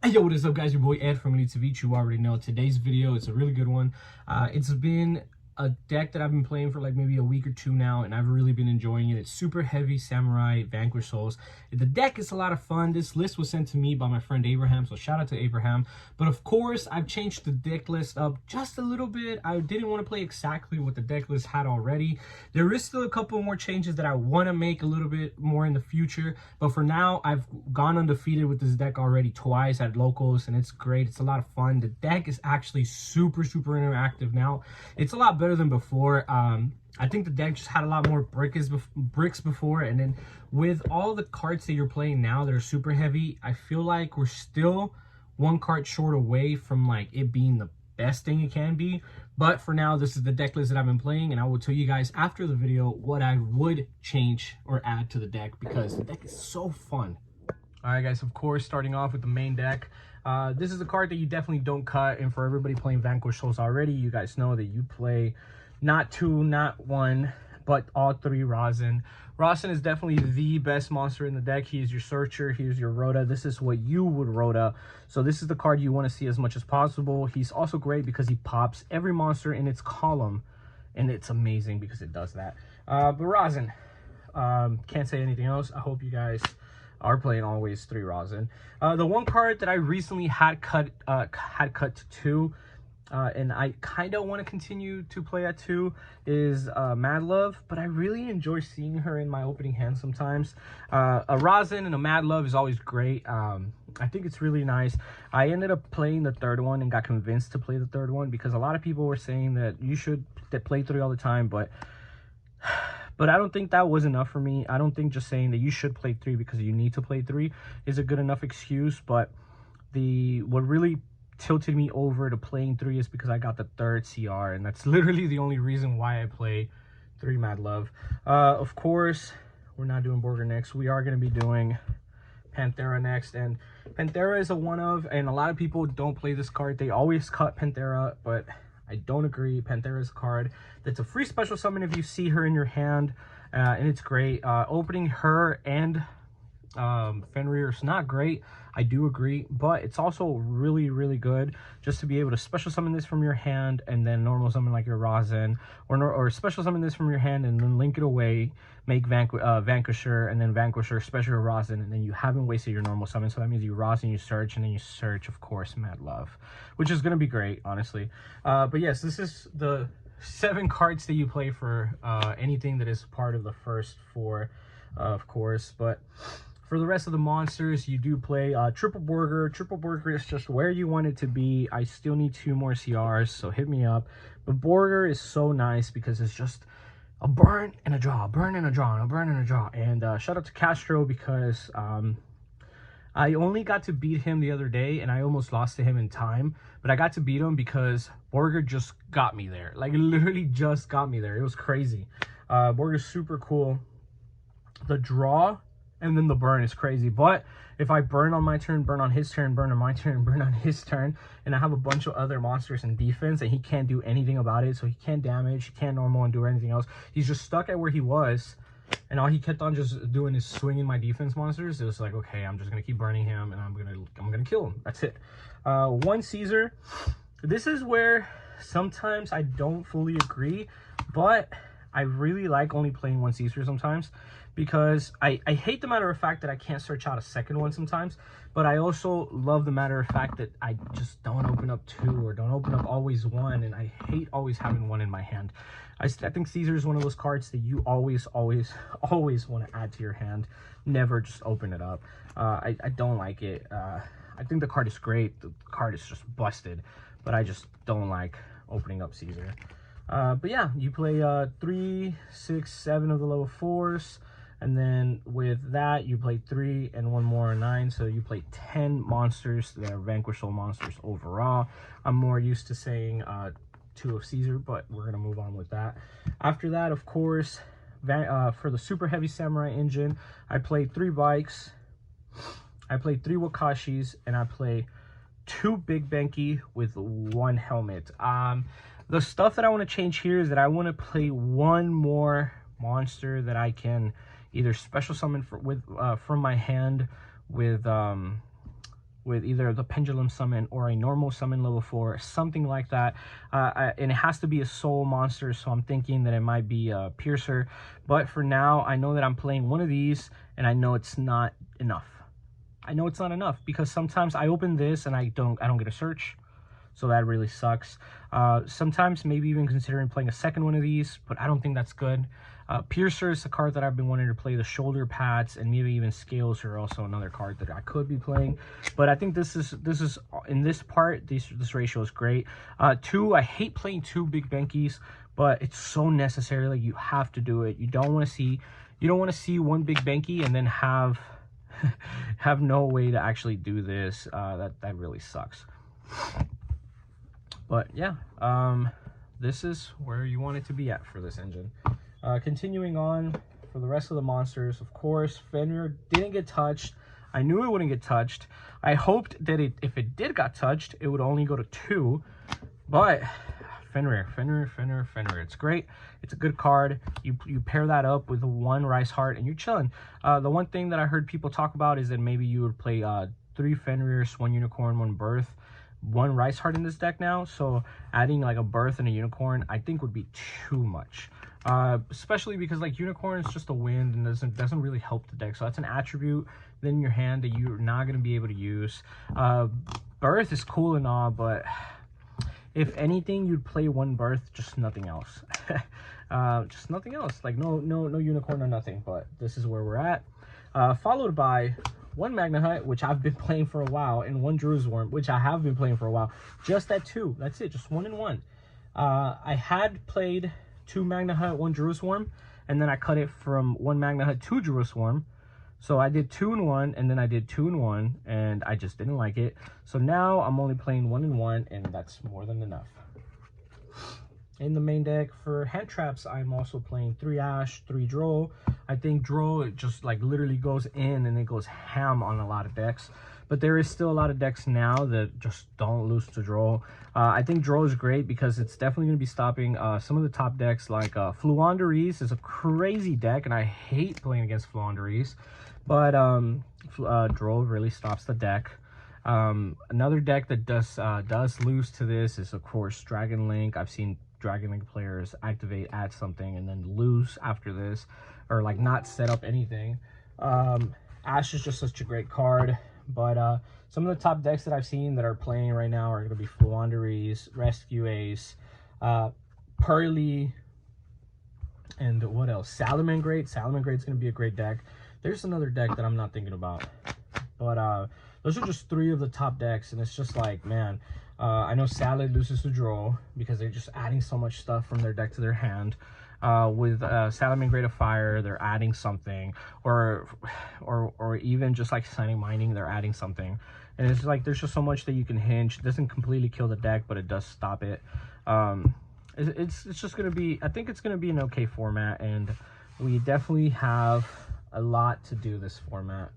Hey, yo, what is up, guys? Your boy Ed from TV. You already know today's video. It's a really good one. It's been a deck that I've been playing for like maybe a week or two now, and I've really been enjoying it. It's super heavy Samurai Vanquish Souls. The deck is a lot of fun. This list was sent to me by my friend Abraham, so shout out to Abraham. But of course, I've changed the deck list up just a little bit. I didn't want to play exactly what the deck list had already. There is still a couple more changes that I want to make a little bit more in the future, but for now, I've gone undefeated with this deck already twice at locals, and it's great. It's a lot of fun. The deck is actually super interactive now. It's a lot better than before. I think the deck just had a lot more bricks before, and then with all the cards that you're playing now that are super heavy, I feel like we're still one card short away from like it being the best thing it can be. But for now, this is the deck list that I've been playing, and I will tell you guys after the video what I would change or add to the deck, because the deck is so fun. All right, guys, of course, starting off with the main deck. This is a card that you definitely don't cut, and for everybody playing Vanquish Souls already, you guys know that you play not two, not one, but all three Rosin. Rosin is definitely the best monster in the deck. He is your searcher, he is your Rhoda. This is what you would Rhoda. So this is the card you want to see as much as possible. He's also great because he pops every monster in its column, and it's amazing because it does that. But Rosin, can't say anything else. I hope you guys are playing always three Rosin. The one card that I recently had cut to 2, and I kind of want to continue to play at 2, is Mad Love, but I really enjoy seeing her in my opening hand sometimes. A Rosin and a Mad Love is always great. I think it's really nice. I ended up playing the third one and got convinced to play the third one because a lot of people were saying that you should play 3 all the time, but I don't think that was enough for me. I don't think just saying that you should play 3 because you need to play 3 is a good enough excuse. But what really tilted me over to playing 3 is because I got the 3rd CR, and that's literally the only reason why I play 3 Mad Love. Of course, we're not doing Borger next. We are going to be doing Panthera next, and Panthera is a one of, and a lot of people don't play this card. They always cut Panthera, but I don't agree. Panthera is a card that's a free special summon if you see her in your hand, and it's great. Opening her and Fenrir is not great, I do agree, but it's also really good just to be able to special summon this from your hand and then normal summon like your Rosin, or special summon this from your hand and then link it away, make Vanquisher, and then Vanquisher, special Rosin, and then you haven't wasted your normal summon. So that means you Rosin, you search, and then you search, of course, Mad Love, which is going to be great, honestly. But yes, this is the 7 cards that you play for anything that is part of the first 4, of course. But for the rest of the monsters, you do play Triple Borger. Triple Borger is just where you want it to be. I still need 2 more CRs, so hit me up. But Borger is so nice because it's just a burn and a draw, burn and a draw, and a burn and a draw. And shout out to Castro because I only got to beat him the other day, and I almost lost to him in time. But I got to beat him because Borger just got me there. Like, literally just got me there. It was crazy. Borger's super cool. The draw and then the burn is crazy. But if I burn on my turn, burn on his turn, burn on my turn, burn on his turn, and I have a bunch of other monsters in defense, and he can't do anything about it, so he can't damage, he can't normal and do anything else. He's just stuck at where he was, and all he kept on just doing is swinging my defense monsters. It was like, okay, I'm just gonna keep burning him, and I'm gonna kill him. That's it. 1 Caesar. This is where sometimes I don't fully agree, but I really like only playing 1 Caesar sometimes, because I hate the matter of fact that I can't search out a second one sometimes, but I also love the matter of fact that I just don't open up 2 or don't open up always 1, and I hate always having 1 in my hand. I think Caesar is one of those cards that you always want to add to your hand, never just open it up. I don't like it. I think the card is great, the card is just busted, but I just don't like opening up Caesar. But yeah, you play 3, 6, 7 of the level 4s, and then with that you play 3 and 1 more, 9, so you play 10 monsters that are Vanquish Soul monsters overall. I'm more used to saying 2 of Caesar, but we're gonna move on with that. After that, of course, for the super heavy Samurai engine, I played 3 bikes, I played 3 Wakashis, and I play 2 Big Benki with 1 helmet. The stuff that I want to change here is that I want to play 1 more monster that I can either special summon from my hand with with either the pendulum summon or a normal summon level 4, something like that. And it has to be a soul monster, so I'm thinking that it might be a Piercer. But for now, I know that I'm playing one of these, and I know it's not enough. I know it's not enough because sometimes I open this and I don't get a search, so that really sucks. Sometimes maybe even considering playing a second one of these, but I don't think that's good. Piercer is a card that I've been wanting to play. The shoulder pads and maybe even scales are also another card that I could be playing. But I think this is in this part, this ratio is great. Two, I hate playing two big Benkies, but it's so necessary. Like, you have to do it. You don't want to see one big Benki and then have no way to actually do this. That really sucks. But yeah, this is where you want it to be at for this engine. Continuing on for the rest of the monsters, of course, Fenrir didn't get touched. I knew it wouldn't get touched. I hoped that if it did got touched, it would only go to 2. But Fenrir, it's great. It's a good card. You pair that up with 1 Rice Heart and you're chilling. The one thing that I heard people talk about is that maybe you would play 3 Fenrirs, 1 Unicorn, 1 Birth, 1 Rice Heart in this deck now. So adding like a Birth and a Unicorn, I think would be too much. Especially because like Unicorn is just a wind and doesn't really help the deck. So that's an attribute in your hand that you're not going to be able to use. Birth is cool and all, but if anything, you'd play 1 Birth, just nothing else. Just nothing else. Like no Unicorn or nothing. But this is where we're at. Followed by 1 Magna Hunt, which I've been playing for a while, and 1 Jerusalem, which I have been playing for a while. Just at 2. That's it. Just 1 and 1. I had played 2 Magna Hunt, 1 Jerusalem, and then I cut it from 1 Magna Hunt, 2 Jerusalem. So I did 2 and 1, and then I did 2 and 1, and I just didn't like it. So now I'm only playing 1 and 1, and that's more than enough. In the main deck for hand traps, I'm also playing 3 Ash, 3 Droll. I think Droll, it just like literally goes in and it goes ham on a lot of decks. But there is still a lot of decks now that just don't lose to Droll. I think Droll is great because it's definitely going to be stopping some of the top decks. Like Fluanderies is a crazy deck, and I hate playing against Fluanderies. But Droll really stops the deck. Another deck that does lose to this is, of course, Dragon Link. I've seen Dragon Link players activate, add something, and then lose after this, or like not set up anything. Ash is just such a great card. But some of the top decks that I've seen that are playing right now are going to be Fluanderies, Rescue Ace, Pearly, and what else? Salamangreat. Salamangreat's going to be a great deck. There's another deck that I'm not thinking about. But those are just 3 of the top decks, and it's just like, man, I know Salad loses to Droll because they're just adding so much stuff from their deck to their hand. With Salamangreat of Fire, they're adding something, or even just like Sunny Mining, they're adding something, and it's like there's just so much that you can hinge. It doesn't completely kill the deck, but it does stop it. It's just gonna be, I think it's gonna be an okay format, and we definitely have a lot to do this format.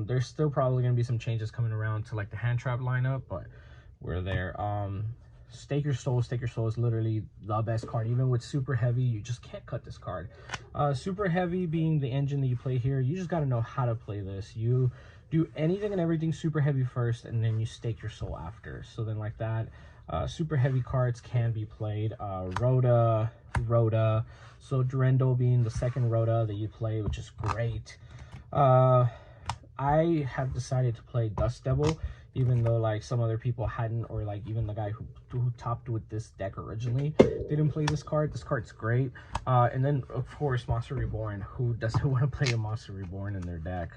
There's still probably gonna be some changes coming around to like the hand trap lineup, but we're there. Stake Your Soul. Stake Your Soul is literally the best card. Even with Super Heavy, you just can't cut this card. Super Heavy being the engine that you play here, you just got to know how to play this. You do anything and everything Super Heavy first, and then you Stake Your Soul after. So then like that, Super Heavy cards can be played. Rhoda. So Durendo being the second Rhoda that you play, which is great. I have decided to play Dust Devil, even though like some other people hadn't, or like even the guy who topped with this deck originally didn't play this card. This card's great. And then of course Monster Reborn. Who doesn't want to play a Monster Reborn in their deck?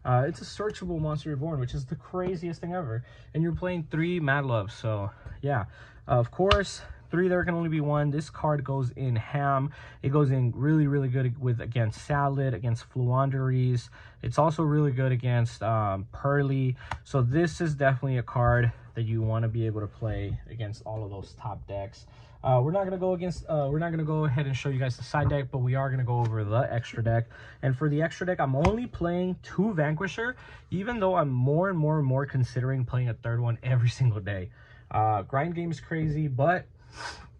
It's a searchable Monster Reborn, which is the craziest thing ever. And you're playing 3 Mad Loves, so yeah. Of course, 3, there can only be 1. This card goes in ham. It goes in really, really good with against Salad, against Fluanderies. It's also really good against Pearly. So this is definitely a card that you want to be able to play against all of those top decks. We're not gonna go ahead and show you guys the side deck, but we are gonna go over the extra deck. And for the extra deck, I'm only playing 2 Vanquisher, even though I'm more and more considering playing a 3rd one every single day. Grind game is crazy, but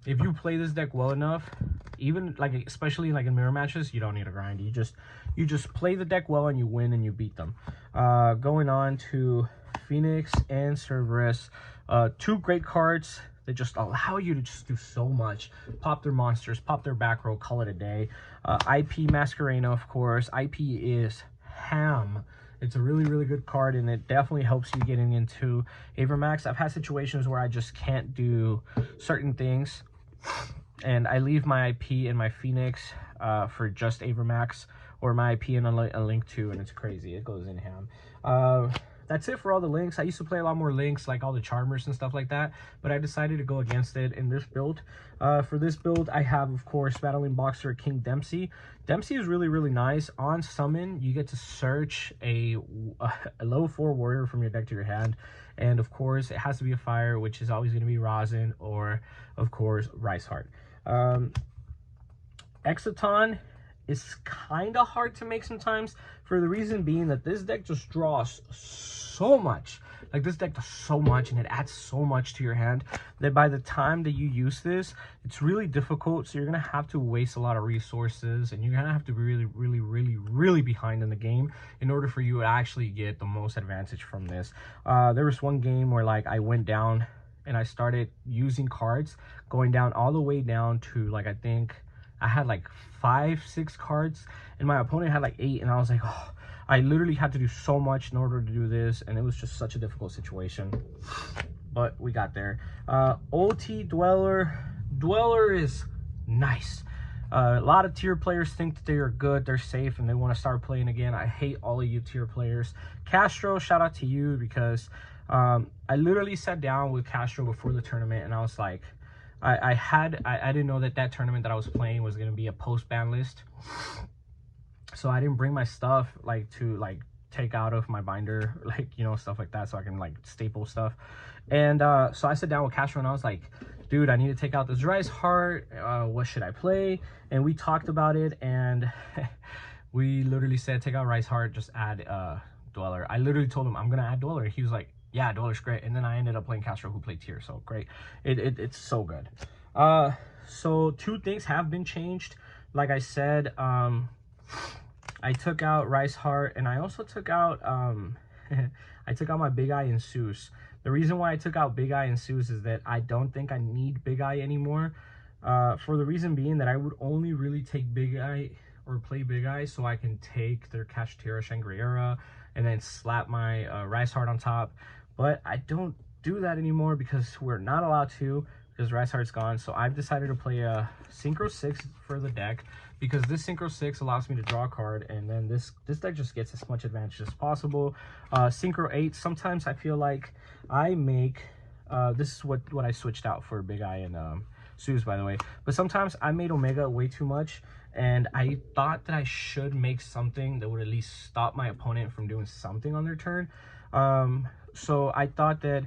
if you play this deck well enough, even like especially like in mirror matches, you don't need a grind. You just play the deck well and you win and you beat them. Going on to Phoenix and Cerberus. Two great cards that just allow you to just do so much. Pop their monsters, pop their back row, call it a day. IP Masquerena, of course. IP is ham. It's a really, really good card, and it definitely helps you getting into Avermax. I've had situations where I just can't do certain things, and I leave my IP and my Phoenix for just Avermax, or my IP and a link too, and it's crazy. It goes in ham. That's it for all the links. I used to play a lot more links, like all the charmers and stuff like that, but I decided to go against it in this build. For this build, I have, of course, Battling Boxer King Dempsey. Dempsey is really, really nice. On summon, you get to search a level 4 warrior from your deck to your hand, and of course, it has to be a fire, which is always going to be Rosin or, of course, Rice Heart. Exciton is kind of hard to make sometimes, for the reason being that this deck just draws so much. Like, this deck does so much, and it adds so much to your hand that by the time that you use this, it's really difficult. So you're gonna have to waste a lot of resources, and you're gonna have to be really behind in the game in order for you to actually get the most advantage from this. There was one game where, like, I went down and I started using cards, going down all the way down to, like, I think I had like 5-6 cards, and my opponent had like 8, and I was like, oh, I literally had to do so much in order to do this, and it was just such a difficult situation, but we got there. OT Dweller is nice. A lot of tier players think that they are good, they're safe, and they want to start playing again. I hate all of you tier players. Castro, shout out to you, because I literally sat down with Castro before the tournament, and I was like, I didn't know that tournament that I was playing was going to be a post-ban list. So I didn't bring my stuff, like, to, like, take out of my binder, like, you know, stuff like that, so I can, like, staple stuff. And so I sat down with Castro, and I was like, dude, I need to take out this Rice Heart. What should I play? And we talked about it, and we literally said, take out Rice Heart, just add Dweller. I literally told him, I'm going to add Dweller. He was like, yeah, Dweller's great. And then I ended up playing Castro, who played tier, so great. It's so good. So 2 things have been changed. Like I said, I took out Rice Heart, and I also took out I took out my Big Eye and Zeus. The reason why I took out Big Eye and Zeus is that I don't think I need Big Eye anymore. For the reason being that I would only really take Big Eye or play Big Eye so I can take their Kashtira Shangri-Era and then slap my Rice Heart on top. But I don't do that anymore because we're not allowed to, because Rice Heart's gone. So I've decided to play a Synchro 6 for the deck, because this Synchro 6 allows me to draw a card, and then this deck just gets as much advantage as possible. Synchro 8, sometimes I feel like I make, this is what I switched out for Big Eye and Zeus, by the way. But sometimes I made Omega way too much, and I thought that I should make something that would at least stop my opponent from doing something on their turn. So I thought that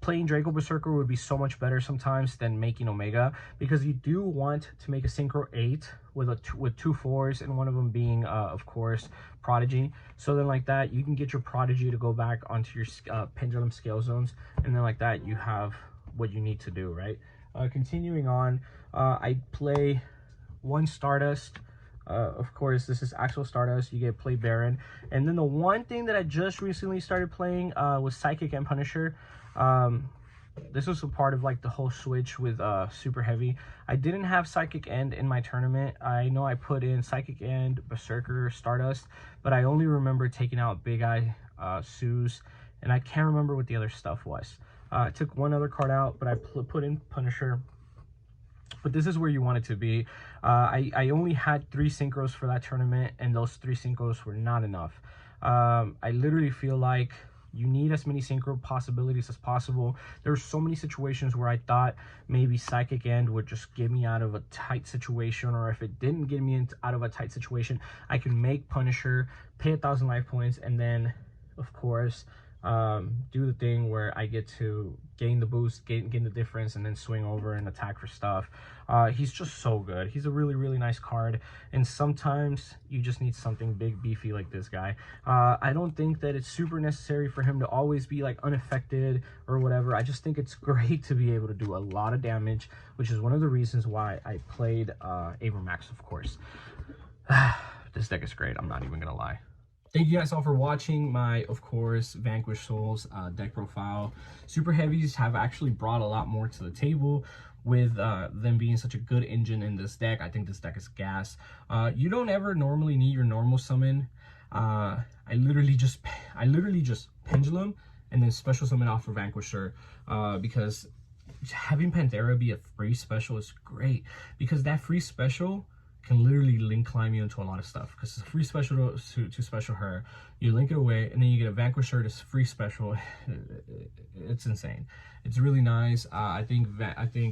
playing Draco Berserker would be so much better sometimes than making Omega, because you do want to make a Synchro 8 with 2 4s, and one of them being, of course, Prodigy. So then like that, you can get your Prodigy to go back onto your Pendulum Scale Zones, and then like that, you have what you need to do, right? Continuing on, I play 1 Stardust. Of course, this is actual Stardust. You get play Baron. And then the one thing that I just recently started playing was Psychic and Punisher. This was a part of, like, the whole switch with Super Heavy. I didn't have Psychic End in my tournament. I know I put in Psychic End, Berserker, Stardust, but I only remember taking out Big Eye, Zeus, and I can't remember what the other stuff was. I took one other card out, but I put in Punisher. But this is where you want it to be. I only had 3 synchros for that tournament, and those 3 synchros were not enough. I literally feel like you need as many synchro possibilities as possible. There were so many situations where I thought maybe Psychic End would just get me out of a tight situation, or if it didn't get me out of a tight situation, I can make Punisher, pay 1,000 life points, and then, of course, do the thing where I get to gain the boost, gain the difference, and then swing over and attack for stuff. He's just so good. He's a really nice card, and sometimes you just need something big, beefy like this guy. I don't think that it's super necessary for him to always be like unaffected or whatever. I just think it's great to be able to do a lot of damage, which is one of the reasons why I played Avermax, of course. This deck is great, I'm not even gonna lie. Thank you guys all for watching my, of course, Vanquish Souls deck profile. Super Heavies have actually brought a lot more to the table with them being such a good engine in this deck. I think this deck is gas. You don't ever normally need your normal summon. I literally just Pendulum and then special summon off for Vanquisher because having Panthera be a free special is great, because that free special can literally link climb you into a lot of stuff, because it's a free special to special her, you link it away, and then you get a Vanquisher that's free special. It's insane. It's really nice. I think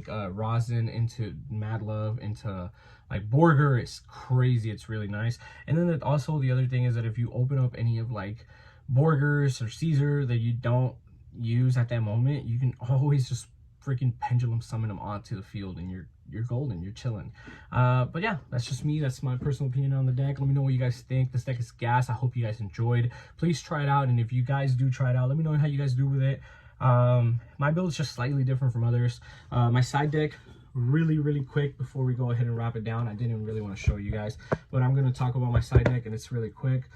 Rosin into Mad Love into like Borger is crazy. It's really nice. And then also the other thing is that if you open up any of like Borgers or Caesar that you don't use at that moment, you can always just freaking pendulum summon them onto the field, and you're golden, you're chilling. But yeah, that's just me. That's my personal opinion on the deck. Let me know what you guys think. This deck is gas. I hope you guys enjoyed. Please try it out, and if you guys do try it out, let me know how you guys do with it. My build is just slightly different from others. My side deck, really quick before we go ahead and wrap it down. I didn't really want to show you guys, but I'm going to talk about my side deck, and it's really quick.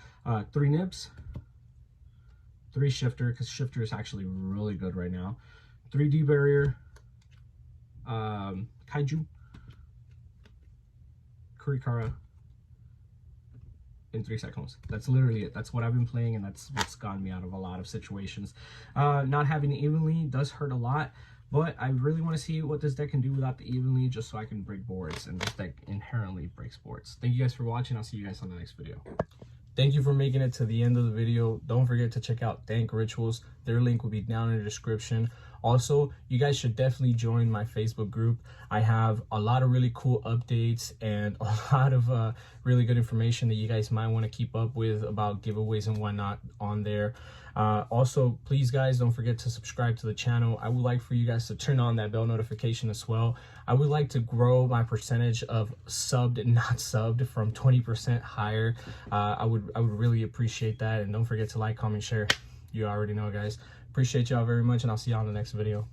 3 Nibs, 3 Shifter, because Shifter is actually really good right now. 3 D Barrier, Kaiju, Kurikara, in 3 Cyclones. That's literally it. That's what I've been playing, and that's what's gotten me out of a lot of situations. Not having evenly does hurt a lot, but I really want to see what this deck can do without the evenly, just so I can break boards, and this deck inherently breaks boards. Thank you guys for watching. I'll see you guys on the next video. Thank you for making it to the end of the video. Don't forget to check out Dank Rituals. Their link will be down in the description. Also, you guys should definitely join my Facebook group. I have a lot of really cool updates and a lot of really good information that you guys might want to keep up with about giveaways and whatnot on there. Also, please guys, don't forget to subscribe to the channel. I would like for you guys to turn on that bell notification as well. I would like to grow my percentage of subbed and not subbed from 20% higher. I would really appreciate that, and don't forget to like, comment, share. You already know, guys. Appreciate y'all very much, and I'll see y'all in the next video.